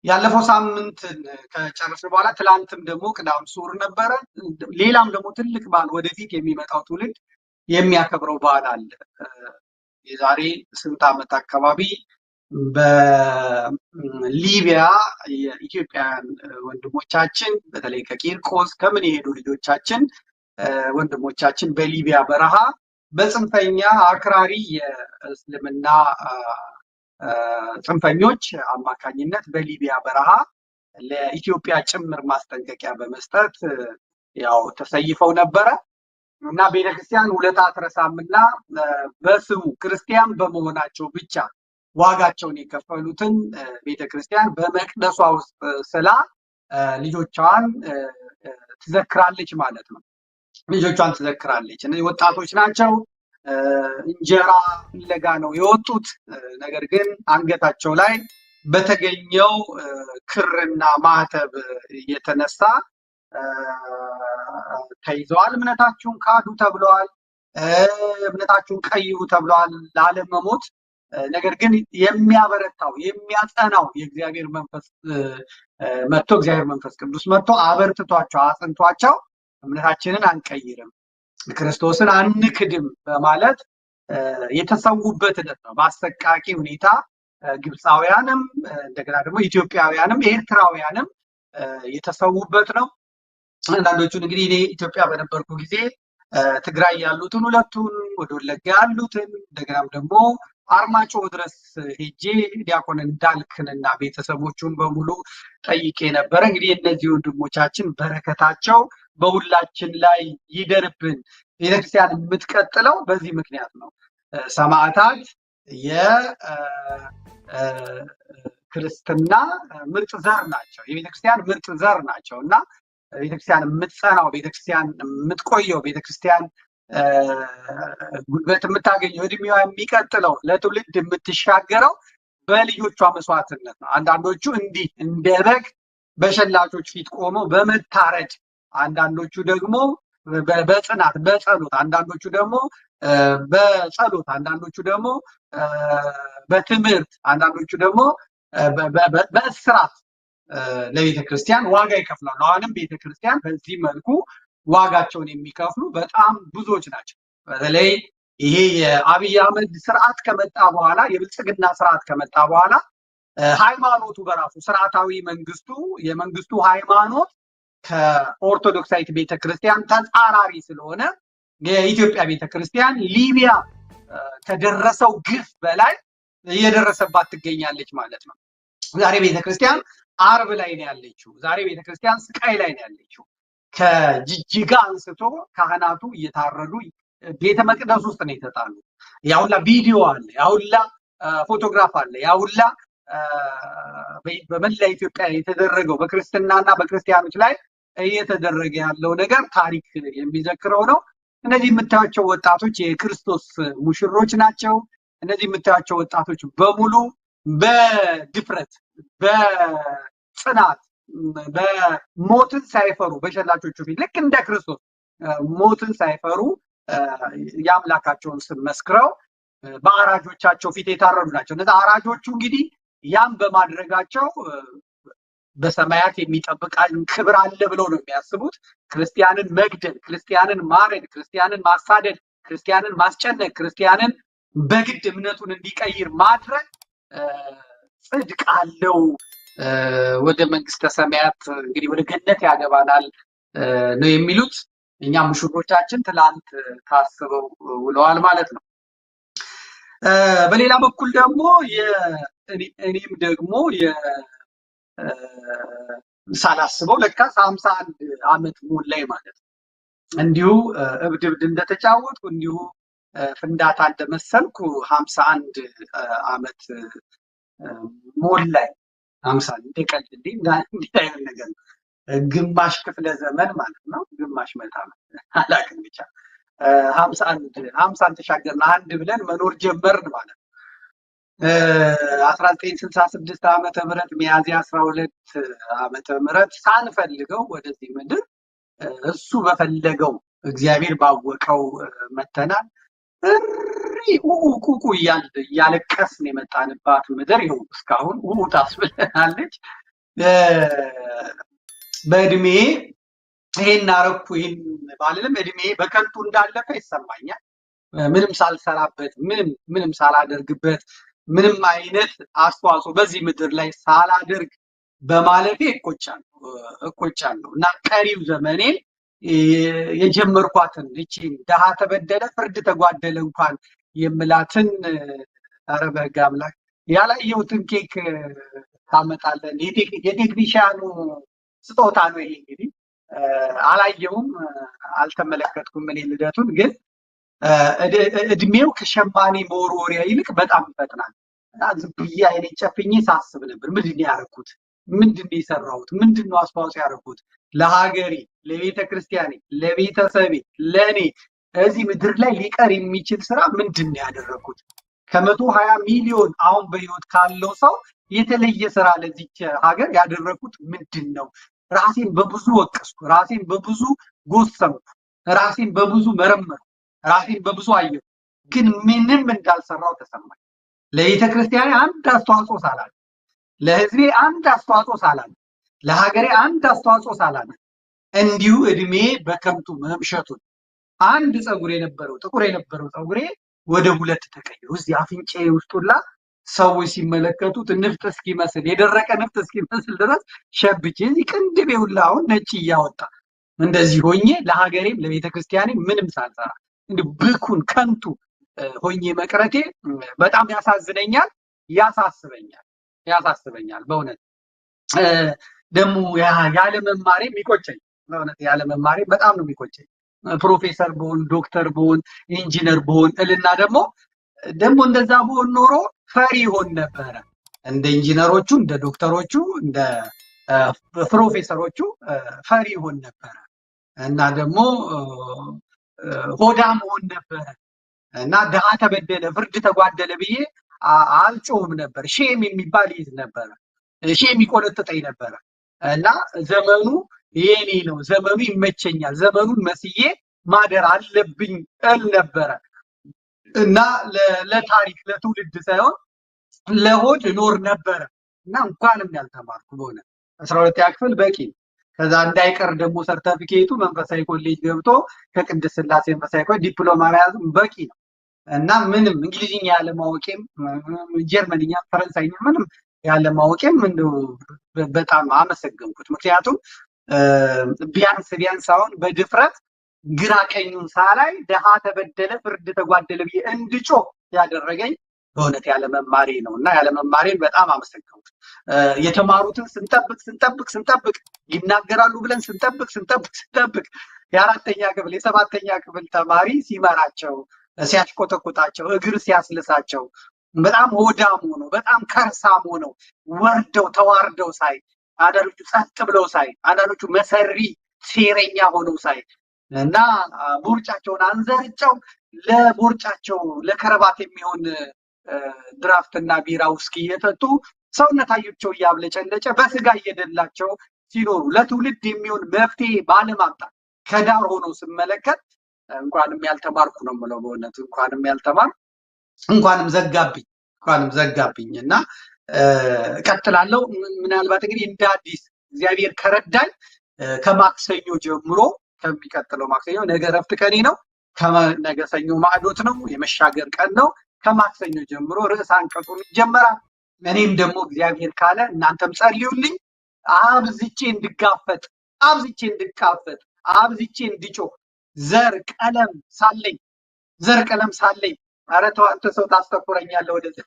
ያለፈው ሳምንት ከጨረስን በኋላ ትላንትም ደግሞ ቅዳም ሱር ነበረ። ሌላም ደግሞ ትልቅ በዓል ወደፊት የሚመጣው ትውልድ የሚያከብረው በዓል አለ። የዛሬ ስንት ዓመት አካባቢ በሊቢያ የኢትዮጵያውያን ወንድሞቻችን በተለይ ከቂርቆስ ከምን የሄዱ ልጆቻችን ወንድሞቻችን በሊቢያ በረሃ በጽንፈኛ አክራሪ የእስልምና ጽንፈኞች አማካኝነት በሊቢያ በረሃ ለኢትዮጵያ ጭምር ማስጠንቀቂያ በመስጠት ያው ተሰይፈው ነበረ እና ቤተክርስቲያን ውለታ አትረሳምና በስሙ ክርስቲያን በመሆናቸው ብቻ ዋጋቸውን የከፈሉትን ቤተክርስቲያን በመቅደሷ ውስጥ ስላ ልጆቿን ትዘክራለች ማለት ነው። ልጆቿን ትዘክራለች። እነዚህ ወጣቶች ናቸው። እንጀራ ፍለጋ ነው የወጡት። ነገር ግን አንገታቸው ላይ በተገኘው ክርና ማተብ የተነሳ ተይዘዋል። እምነታችሁን ካዱ ተብለዋል። እምነታችሁን ቀይሩ ተብለዋል ላለመሞት። ነገር ግን የሚያበረታው የሚያጸናው የእግዚአብሔር መንፈስ መጥቶ እግዚአብሔር መንፈስ ቅዱስ መጥቶ አበርትቷቸው አጽንቷቸው እምነታችንን አንቀይርም ክርስቶስን አንክድም በማለት የተሰዉበት ዕለት ነው። በአሰቃቂ ሁኔታ ግብፃውያንም እንደገና ደግሞ ኢትዮጵያውያንም ኤርትራውያንም የተሰዉበት ነው። አንዳንዶቹን እንግዲህ እኔ ኢትዮጵያ በነበርኩ ጊዜ ትግራይ ያሉትን ሁለቱን ወደ ወለጋ ያሉትን እንደገናም ደግሞ አርማጮ ድረስ ሄጄ ዲያቆን እንዳልክንና ቤተሰቦቹን በሙሉ ጠይቄ ነበረ። እንግዲህ እነዚህ ወንድሞቻችን በረከታቸው በሁላችን ላይ ይደርብን። ቤተክርስቲያን የምትቀጥለው በዚህ ምክንያት ነው። ሰማዕታት የክርስትና ምርጥ ዘር ናቸው። የቤተክርስቲያን ምርጥ ዘር ናቸው እና ቤተክርስቲያን የምትጸናው፣ ቤተክርስቲያን የምትቆየው፣ ቤተክርስቲያን ጉልበት የምታገኘው፣ እድሜዋ የሚቀጥለው፣ ለትውልድ የምትሻገረው በልጆቿ መስዋዕትነት ነው። አንዳንዶቹ እንዲህ እንደ በግ በሸላቾች ፊት ቆመው በመታረድ፣ አንዳንዶቹ ደግሞ በጽናት በጸሎት፣ አንዳንዶቹ ደግሞ በጸሎት፣ አንዳንዶቹ ደግሞ በትምህርት፣ አንዳንዶቹ ደግሞ በእስራት ለቤተ ክርስቲያን ዋጋ ይከፍላሉ። አሁንም ቤተ ክርስቲያን በዚህ መልኩ ዋጋቸውን የሚከፍሉ በጣም ብዙዎች ናቸው። በተለይ ይሄ የአብይ አህመድ ስርዓት ከመጣ በኋላ፣ የብልጽግና ስርዓት ከመጣ በኋላ ሃይማኖቱ በራሱ ስርዓታዊ መንግስቱ የመንግስቱ ሃይማኖት ከኦርቶዶክሳዊት ቤተክርስቲያን ተጻራሪ ስለሆነ የኢትዮጵያ ቤተክርስቲያን ሊቢያ ከደረሰው ግፍ በላይ እየደረሰባት ትገኛለች ማለት ነው። ዛሬ ቤተክርስቲያን አርብ ላይ ነው ያለችው። ዛሬ ቤተክርስቲያን ስቃይ ላይ ነው ያለችው። ከጅጅጋ አንስቶ ካህናቱ እየታረዱ ቤተ መቅደስ ውስጥ ነው የተጣሉ። ያውላ ቪዲዮ አለ፣ ያውላ ፎቶግራፍ አለ፣ ያውላ በመላ ኢትዮጵያ የተደረገው በክርስትናና በክርስቲያኖች ላይ እየተደረገ ያለው ነገር ታሪክ የሚዘክረው ነው። እነዚህ የምታዩቸው ወጣቶች የክርስቶስ ሙሽሮች ናቸው። እነዚህ የምታዩቸው ወጣቶች በሙሉ በድፍረት በጽናት በሞትን ሳይፈሩ በሸላቾቹ ፊት ልክ እንደ ክርስቶስ ሞትን ሳይፈሩ የአምላካቸውን ስም መስክረው በአራጆቻቸው ፊት የታረዱ ናቸው። እነዚህ አራጆቹ እንግዲህ ያም በማድረጋቸው በሰማያት የሚጠብቃን ክብር አለ ብለው ነው የሚያስቡት። ክርስቲያንን መግደል፣ ክርስቲያንን ማረድ፣ ክርስቲያንን ማሳደድ፣ ክርስቲያንን ማስጨነቅ፣ ክርስቲያንን በግድ እምነቱን እንዲቀይር ማድረግ ጽድቅ አለው፣ ወደ መንግስተ ሰማያት እንግዲህ ወደ ገነት ያገባናል ነው የሚሉት። እኛ ሙሽሮቻችን ትላንት ታስበው ውለዋል ማለት ነው። በሌላ በኩል ደግሞ እኔም ደግሞ ሳላስበው ለካስ 51 ዓመት ሞላኝ ማለት ነው። እንዲሁ እብድ እንደተጫወትኩ እንዲሁ ፍንዳታ እንደመሰልኩ 51 ዓመት ሞላኝ። 50 እንደቀልድ እንዴት አይነት ነገር ነው። ግማሽ ክፍለ ዘመን ማለት ነው። ግማሽ መቶ ዓመት አላውቅም ብቻ 50 ተሻገርን አንድ ብለን መኖር ጀመርን ማለት ነው። 1966 ዓመተ ምህረት ሚያዝያ 12 ዓመተ ምህረት ሳንፈልገው ወደዚህ ምድር እሱ በፈለገው እግዚአብሔር ባወቀው መተናል። ቁቁ እያለቀስን የመጣንባት ምድር ይኸው እስካሁን ታስብለናለች። በእድሜ ይሄን አረኩ ይሄን ባልልም እድሜ በከንቱ እንዳለፈ ይሰማኛል። ምንም ሳልሰራበት ምንም ሳላደርግበት ምንም አይነት አስተዋጽኦ በዚህ ምድር ላይ ሳላደርግ በማለፌ እቆጫለሁ እና ቀሪው ዘመኔን የጀመርኳትን እቺን ድሃ ተበደለ ፍርድ ተጓደለ እንኳን የምላትን ኧረ በሕግ አምላክ ያላየሁትን ኬክ ታመጣለን። የቴክኒሻኑ ስጦታ ነው ይሄ እንግዲህ። አላየሁም፣ አልተመለከትኩም እኔ ልደቱን። ግን እድሜው ከሸማኔ መወርወሪያ ይልቅ በጣም ይፈጥናል እና ዝም ብዬ አይኔን ጨፍኜ ሳስብ ነበር። ምንድን ነው ያደረኩት? ምንድን ነው የሰራሁት? ምንድን ነው አስተዋጽኦ ያደረኩት ለሀገሬ፣ ለቤተ ክርስቲያኔ፣ ለቤተሰቤ፣ ለእኔ እዚህ ምድር ላይ ሊቀር የሚችል ስራ ምንድን ነው ያደረኩት? ከ120 ሚሊዮን አሁን በህይወት ካለው ሰው የተለየ ስራ ለዚች ሀገር ያደረኩት ምንድን ነው? ራሴን በብዙ ወቀስኩ፣ ራሴን በብዙ ጎሰምኩ፣ ራሴን በብዙ መረመርኩ፣ ራሴን በብዙ አየሁ። ግን ምንም እንዳልሰራው ተሰማኝ። ለቤተ ክርስቲያኔ አንድ አስተዋጽኦ ሳላደርግ፣ ለህዝቤ አንድ አስተዋጽኦ ሳላደርግ፣ ለሀገሬ አንድ አስተዋጽኦ ሳላደርግ እንዲሁ እድሜ በከንቱ መምሸቱን አንድ ፀጉር የነበረው ጥቁር የነበረው ፀጉሬ ወደ 2 ተቀይሮ እዚህ አፍንጫዬ ውስጡላ ሰዎች ሲመለከቱት ንፍጥ እስኪመስል የደረቀ ንፍጥ እስኪመስል ድረስ ሸብቼ እዚህ ቅንድቤ ሁላ አሁን ነጭ እያወጣ እንደዚህ ሆኜ ለሀገሬም ለቤተ ክርስቲያኔ ምንም ሳልሰራ እንዲሁ ብኩን ከንቱ ሆኜ መቅረቴ በጣም ያሳዝነኛል፣ ያሳስበኛል በእውነት። ደግሞ ያለ መማሬ የሚቆጨኝ በእውነት ያለ መማሬ በጣም ነው የሚቆጨኝ። ፕሮፌሰር ብሆን ዶክተር ብሆን ኢንጂነር ብሆን እልና ደግሞ እንደዛ ብሆን ኖሮ ፈሪ ይሆን ነበረ። እንደ ኢንጂነሮቹ እንደ ዶክተሮቹ እንደ ፕሮፌሰሮቹ ፈሪ ይሆን ነበረ እና ደግሞ ሆዳም ሆን ነበረ እና ድሃ ተበደለ ፍርድ ተጓደለ ብዬ አልጮህም ነበር። ሼም የሚባል ይዝ ነበረ፣ ሼም ይቆነጥጠኝ ነበረ እና ዘመኑ የኔ ነው፣ ዘመኑ ይመቸኛል፣ ዘመኑን መስዬ ማደር አለብኝ እል ነበረ እና ለታሪክ ለትውልድ ሳይሆን ለሆድ ኖር ነበረ እና እንኳንም ያልተማርኩ በሆነ 12ኛ ክፍል በቂ ነው። ከዛ እንዳይቀር ደግሞ ሰርተፊኬቱ መንፈሳዊ ኮሌጅ ገብቶ ከቅድስት ሥላሴ መንፈሳዊ ኮሌጅ ዲፕሎማ መያዙ በቂ ነው እና ምንም እንግሊዝኛ ያለማወቄም ጀርመንኛ፣ ፈረንሳይኛ ምንም ያለማወቄም እንደው በጣም አመሰገንኩት። ምክንያቱም ቢያንስ አሁን በድፍረት ግራ ቀኙን ሳላይ ድሃ ተበደለ ፍርድ ተጓደለ ብዬ እንድጮህ ያደረገኝ በእውነት ያለመማሬ ነው እና ያለመማሬን በጣም አመሰግናለሁ። የተማሩትን ስንጠብቅ ይናገራሉ ብለን ስንጠብቅ የ4ኛ ክፍል የ7ኛ ክፍል ተማሪ ሲመራቸው ሲያሽቆጠቁጣቸው እግር ሲያስልሳቸው በጣም ሆዳም ሆነው በጣም ከርሳም ሆነው ወርደው ተዋርደው ሳይ፣ አንዳንዶቹ ጸጥ ብለው ሳይ፣ አንዳንዶቹ መሰሪ ሴረኛ ሆነው ሳይ እና ቦርጫቸውን አንዘርጨው ለቦርጫቸው ለከረባት የሚሆን ድራፍትና ቢራ ውስኪ እየጠጡ ሰውነታቸው እያብለጨለጨ በስጋ እየደላቸው ሲኖሩ ለትውልድ የሚሆን መፍትሄ ባለማምጣት ከዳር ሆኖ ስመለከት እንኳንም ያልተማርኩ ነው የምለው በእውነት እንኳንም ያልተማርኩ እንኳንም ዘጋብኝ እና እቀጥላለሁ። ምናልባት እንግዲህ እንደ አዲስ እግዚአብሔር ከረዳኝ ከማክሰኞ ጀምሮ ከሚቀጥለው ማክሰኞ ነገ እረፍት ቀኔ ነው። ከነገ ሰኞ ማዕዶት ነው፣ የመሻገር ቀን ነው። ከማክሰኞ ጀምሮ ርዕሰ አንቀጹን ይጀመራል። እኔም ደግሞ እግዚአብሔር ካለ እናንተም ጸልዩልኝ፣ አብዝቼ እንድጋፈጥ፣ አብዝቼ እንድጮህ ዘር ቀለም ሳለኝ ኧረ ተው አንተ ሰው ታስተኩረኛለህ ወደዚህ።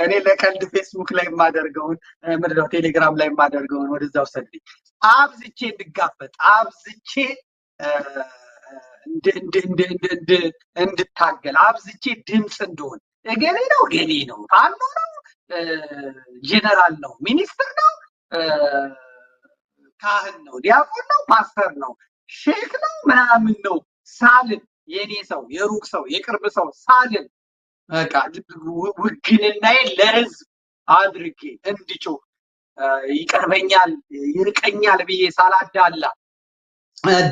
እኔ ለቀልድ ፌስቡክ ላይ የማደርገውን ምንድነው ቴሌግራም ላይ የማደርገውን ወደዛ ወሰድልኝ። አብዝቼ እንድጋፈጥ፣ አብዝቼ እንድታገል፣ አብዝቼ ድምፅ እንደሆን እገሌ ነው ፋኖ ነው ጄኔራል ነው ሚኒስትር ነው ካህን ነው ዲያቆን ነው ፓስተር ነው ሼክ ነው ምናምን ነው ሳልን የኔ ሰው የሩቅ ሰው የቅርብ ሰው ሳልን በቃ ውግንናዬ ለህዝብ አድርጌ እንድጮህ ይቀርበኛል ይርቀኛል ብዬ ሳላዳላ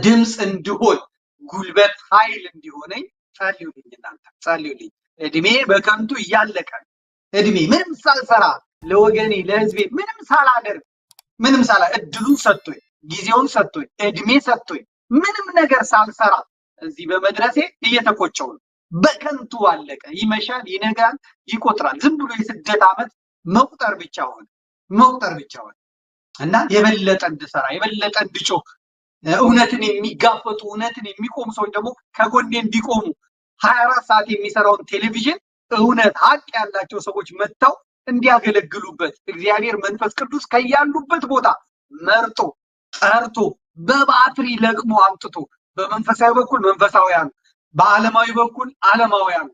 ድምፅ እንድሆን ጉልበት ኃይል እንዲሆነኝ ጸልዩልኝ፣ እናንተ ጸልዩልኝ። እድሜ በከንቱ እያለቀ እድሜ ምንም ሳልሰራ ለወገኔ ለህዝቤ ምንም ሳላ እድሉን ሰጥቶኝ ጊዜውን ሰጥቶኝ እድሜ ሰጥቶኝ ምንም ነገር ሳልሰራ እዚህ በመድረሴ እየተቆጨው ነው። በከንቱ አለቀ። ይመሻል፣ ይነጋል፣ ይቆጥራል። ዝም ብሎ የስደት ዓመት መቁጠር ብቻ ሆነ እና የበለጠ እንድሰራ የበለጠ እንድጮህ እውነትን የሚጋፈጡ እውነትን የሚቆሙ ሰዎች ደግሞ ከጎኔ እንዲቆሙ 24 ሰዓት የሚሰራውን ቴሌቪዥን እውነት ሀቅ ያላቸው ሰዎች መጥተው እንዲያገለግሉበት እግዚአብሔር መንፈስ ቅዱስ ከያሉበት ቦታ መርጦ ጠርቶ በባትሪ ለቅሞ አምጥቶ በመንፈሳዊ በኩል መንፈሳውያን፣ በዓለማዊ በኩል ዓለማውያን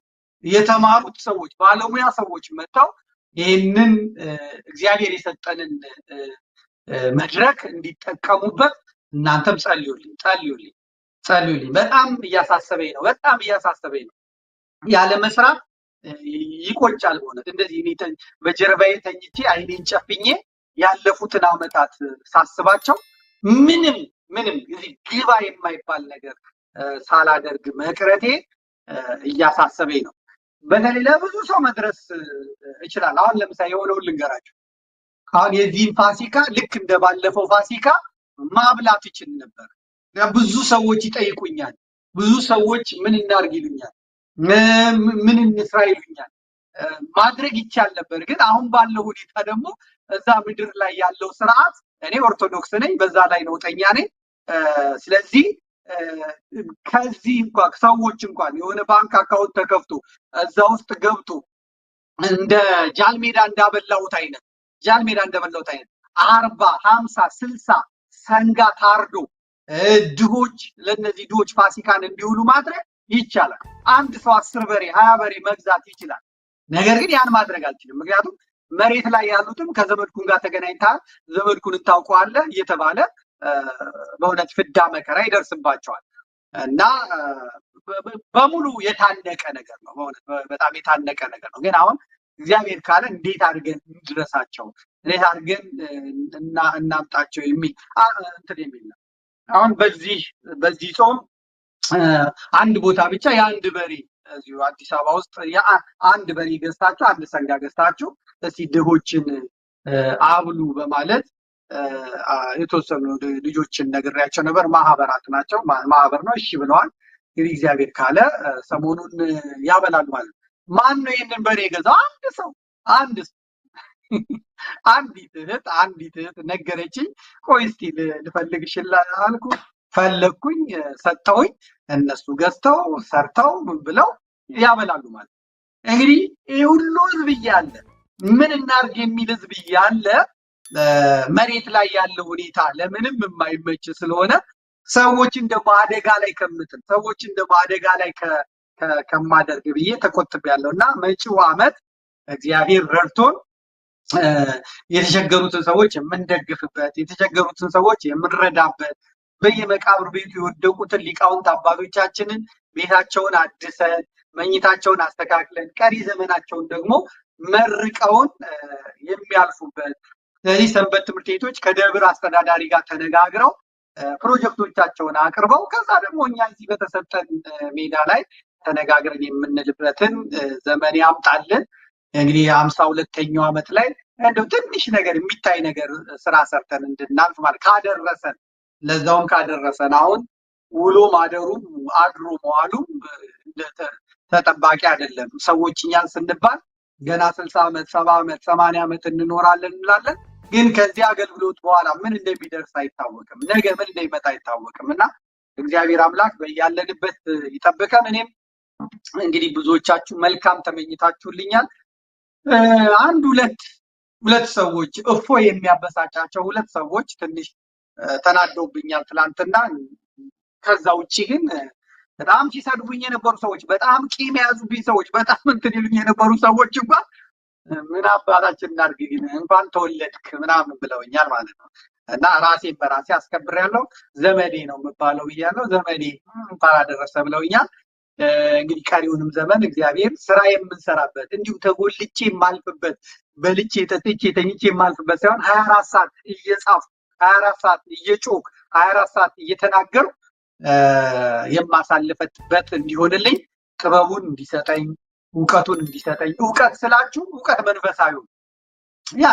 የተማሩት ሰዎች ባለሙያ ሰዎች መጥተው ይህንን እግዚአብሔር የሰጠንን መድረክ እንዲጠቀሙበት እናንተም ጸልዩልኝ። በጣም እያሳሰበኝ ነው። ያለ መስራት ይቆጫል። በእውነት እንደዚህ እኔ በጀርባዬ ተኝቼ አይኔን ጨፍኜ ያለፉትን ዓመታት ሳስባቸው ምንም ግባ የማይባል ነገር ሳላደርግ መቅረቴ እያሳሰበኝ ነው። በተለይ ለብዙ ሰው መድረስ እችላለሁ። አሁን ለምሳሌ የሆነውን ልንገራችሁ። አሁን የዚህን ፋሲካ ልክ እንደባለፈው ፋሲካ ማብላት ይችል ነበር። ብዙ ሰዎች ይጠይቁኛል። ብዙ ሰዎች ምን እናርግ ይሉኛል፣ ምን እንስራ ይሉኛል። ማድረግ ይቻል ነበር። ግን አሁን ባለው ሁኔታ ደግሞ እዛ ምድር ላይ ያለው ስርዓት፣ እኔ ኦርቶዶክስ ነኝ፣ በዛ ላይ ነውጠኛ ነኝ። ስለዚህ ከዚህ እንኳን ሰዎች እንኳን የሆነ ባንክ አካውንት ተከፍቶ እዛ ውስጥ ገብቶ እንደ ጃልሜዳ እንዳበላውት አይነት 40 50 60 ሰንጋ ታርዶ ድሆች ለነዚህ ድሆች ፋሲካን እንዲውሉ ማድረግ ይቻላል። አንድ ሰው 10 በሬ 20 በሬ መግዛት ይችላል። ነገር ግን ያን ማድረግ አልችልም። ምክንያቱም መሬት ላይ ያሉትም ከዘመድኩን ጋር ተገናኝተሃል፣ ዘመድኩን ታውቀዋለህ እየተባለ በእውነት ፍዳ መከራ ይደርስባቸዋል እና በሙሉ የታነቀ ነገር ነው። በእውነት በጣም የታነቀ ነገር ነው። ግን አሁን እግዚአብሔር ካለ እንዴት አድርገን እንድረሳቸው፣ እንዴት አድርገን እናምጣቸው የሚል ነው። አሁን በዚህ ጾም አንድ ቦታ ብቻ የአንድ በሬ እዚሁ አዲስ አበባ ውስጥ አንድ በሬ ገዝታችሁ አንድ ሰንጋ ገዝታችሁ እስቲ ድሆችን አብሉ በማለት የተወሰኑ ልጆችን ነግሬያቸው ነበር። ማህበራት ናቸው፣ ማህበር ነው። እሺ ብለዋል። እንግዲህ እግዚአብሔር ካለ ሰሞኑን ያበላሉ ማለት ነው። ማን ነው ይህንን በሬ የገዛው? አንድ ሰው አንዲት እህት ነገረችኝ። ቆይ እስቲ ልፈልግሽ አልኩ። ፈለግኩኝ፣ ሰጠውኝ። እነሱ ገዝተው ሰርተው ምን ብለው ያበላሉ ማለት ነው። እንግዲህ ይህ ሁሉ ህዝብ እያለ ምን እናርግ የሚል ህዝብ እያለ መሬት ላይ ያለው ሁኔታ ለምንም የማይመች ስለሆነ ሰዎችን ደግሞ አደጋ ላይ ከምጥል ሰዎችን ደግሞ አደጋ ላይ ከማደርግ ብዬ ተቆጥቤያለሁ እና መጪው ዓመት እግዚአብሔር ረድቶን የተቸገሩትን ሰዎች የምንደግፍበት፣ የተቸገሩትን ሰዎች የምንረዳበት፣ በየመቃብር ቤቱ የወደቁትን ሊቃውንት አባቶቻችንን ቤታቸውን አድሰን መኝታቸውን አስተካክለን ቀሪ ዘመናቸውን ደግሞ መርቀውን የሚያልፉበት። ስለዚህ ሰንበት ትምህርት ቤቶች ከደብር አስተዳዳሪ ጋር ተነጋግረው ፕሮጀክቶቻቸውን አቅርበው ከዛ ደግሞ እኛ እዚህ በተሰጠን ሜዳ ላይ ተነጋግረን የምንልበትን ዘመን ያምጣልን። እንግዲህ 52ኛው ዓመት ላይ እንደው ትንሽ ነገር የሚታይ ነገር ስራ ሰርተን እንድናልፍ ማለት ካደረሰን፣ ለዛውም ካደረሰን አሁን ውሎ ማደሩም አድሮ መዋሉም ተጠባቂ አይደለም። ሰዎች እኛን ስንባል ገና 60 ዓመት 70 ዓመት 80 ዓመት እንኖራለን እንላለን። ግን ከዚህ አገልግሎት በኋላ ምን እንደሚደርስ አይታወቅም። ነገ ምን እንደሚመጣ አይታወቅም እና እግዚአብሔር አምላክ በያለንበት ይጠብቀን። እኔም እንግዲህ ብዙዎቻችሁ መልካም ተመኝታችሁልኛል። አንድ ሁለት ሰዎች የሚያበሳጫቸው ሁለት ሰዎች ትንሽ ተናደውብኛል ትላንትና። ከዛ ውጪ ግን በጣም ሲሰድቡኝ የነበሩ ሰዎች፣ በጣም ቂም የያዙብኝ ሰዎች፣ በጣም እንትን ይሉኝ የነበሩ ሰዎች እንኳን ምን አባታችን እናድርግ ግን እንኳን ተወለድክ ምናምን ብለውኛል ማለት ነው። እና ራሴን በራሴ አስከብሬያለሁ። ዘመዴ ነው የምባለው ብያለሁ። ዘመዴ እንኳን አደረሰ ብለውኛል። እንግዲህ ቀሪውንም ዘመን እግዚአብሔር ስራ የምንሰራበት እንዲሁ ተጎልቼ የማልፍበት በልቼ ጠጥቼ ተኝቼ የማልፍበት ሳይሆን 24 ሰዓት እየጻፍኩ 24 ሰዓት እየጮክ 24 ሰዓት እየተናገሩ የማሳልፈበት እንዲሆንልኝ ጥበቡን እንዲሰጠኝ እውቀቱን እንዲሰጠኝ። እውቀት ስላችሁ እውቀት መንፈሳዊ ያ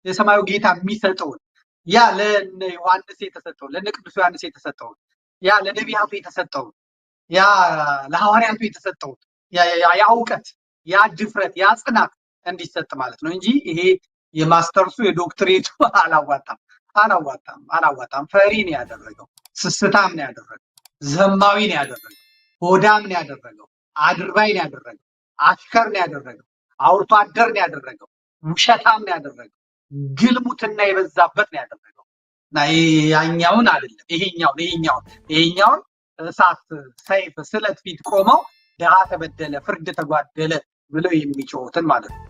የሰማዩ ጌታ የሚሰጠውን ያ ለነ ዮሐንስ የተሰጠውን ለነ ቅዱስ ዮሐንስ የተሰጠውን ያ ለነቢያቱ የተሰጠውን ያ ለሐዋርያቱ የተሰጠውን ያ እውቀት ያ ድፍረት ያ ጽናት እንዲሰጥ ማለት ነው እንጂ ይሄ የማስተርሱ የዶክትሬቱ አላዋጣም። ፈሪ ነው ያደረገው፣ ስስታም ነው ያደረገው፣ ዘማዊ ነው ያደረገው፣ ሆዳም ነው ያደረገው፣ አድርባይ ነው ያደረገው፣ አሽከር ነው ያደረገው፣ አውርቶ አደር ነው ያደረገው፣ ውሸታም ነው ያደረገው፣ ግልሙትና የበዛበት ነው ያደረገው። እና ያኛውን አይደለም ይሄኛውን እሳት ሰይፍ ስለት ፊት ቆመው ድሃ ተበደለ ፍርድ ተጓደለ ብለው የሚጮሁትን ማለት ነው።